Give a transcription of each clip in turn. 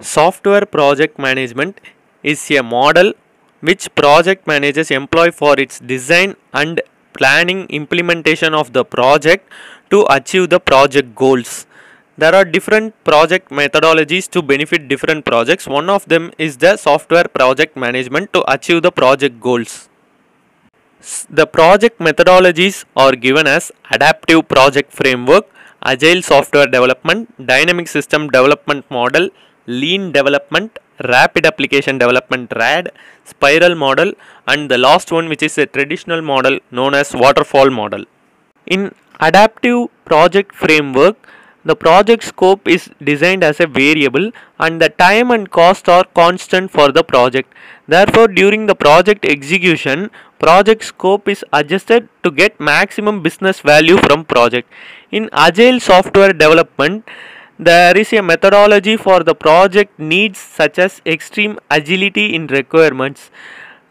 Software project management is a model which project managers employ for its design and planning implementation of the project to achieve the project goals. There are different project methodologies to benefit different projects. One of them is the software project management to achieve the project goals. The project methodologies are given as adaptive project framework, agile software development, dynamic system development model, lean development, rapid application development RAD, spiral model, and the last one, which is a traditional model known as waterfall model. In adaptive project framework, the project scope is designed as a variable and the time and cost are constant for the project. Therefore, during the project execution, project scope is adjusted to get maximum business value from project. In agile software development, there is a methodology for the project needs such as extreme agility in requirements.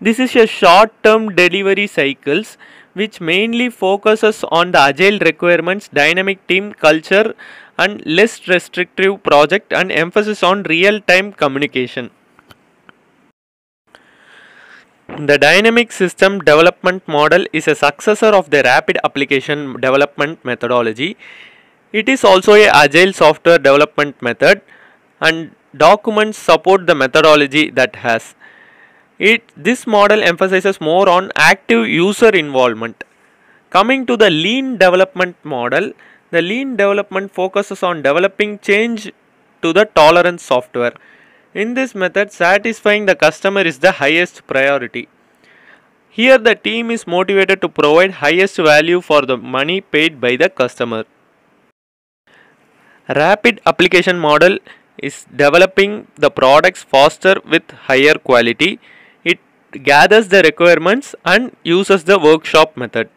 This is a short-term delivery cycles which mainly focuses on the agile requirements, dynamic team culture and less restrictive project and emphasis on real-time communication. The dynamic system development model is a successor of the rapid application development methodology. It is also a agile software development method and documents support the methodology that has. This model emphasizes more on active user involvement. Coming to the lean development model, the lean development focuses on developing change to the tolerance software. In this method, satisfying the customer is the highest priority. Here the team is motivated to provide highest value for the money paid by the customer. Rapid application model is developing the products faster with higher quality. It gathers the requirements and uses the workshop method.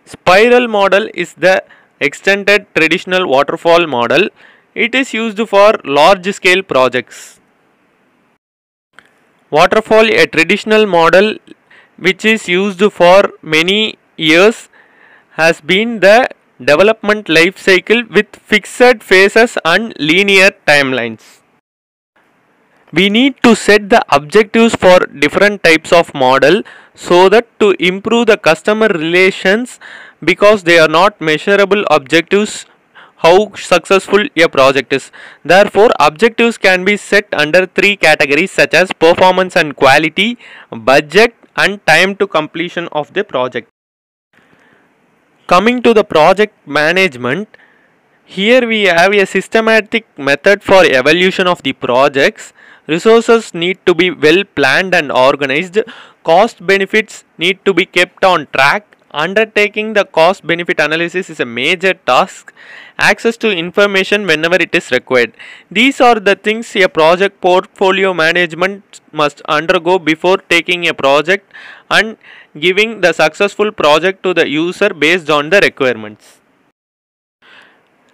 Spiral model is the extended traditional waterfall model. It is used for large scale projects. Waterfall, a traditional model which is used for many years, has been the development life cycle with fixed phases and linear timelines. We need to set the objectives for different types of model so that to improve the customer relations, because they are not measurable objectives how successful a project is. Therefore, objectives can be set under three categories such as performance and quality, budget and time to completion of the project. Coming to the project management, here we have a systematic method for evaluation of the projects. Resources need to be well planned and organized. Cost benefits need to be kept on track. Undertaking the cost benefit analysis is a major task. Access to information whenever it is required. These are the things a project portfolio management must undergo before taking a project and giving the successful project to the user based on the requirements.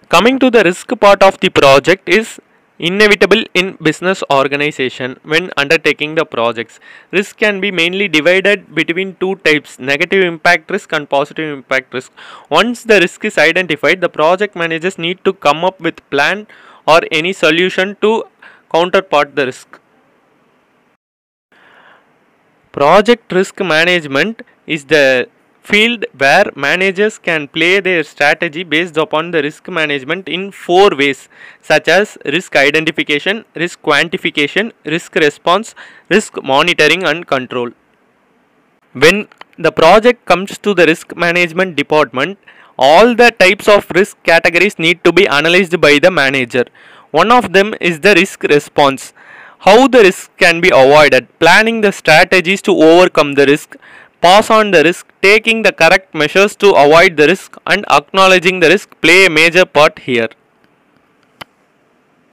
Coming to the risk part of the project is inevitable in business organization when undertaking the projects. Risk can be mainly divided between two types: negative impact risk and positive impact risk. Once the risk is identified, the project managers need to come up with plan or any solution to counterpart the risk. Project risk management is the field where managers can play their strategy based upon the risk management in four ways, such as risk identification, risk quantification, risk response, risk monitoring and control. When the project comes to the risk management department, all the types of risk categories need to be analyzed by the manager. One of them is the risk response. How the risk can be avoided, planning the strategies to overcome the risk, pass on the risk, taking the correct measures to avoid the risk and acknowledging the risk play a major part here.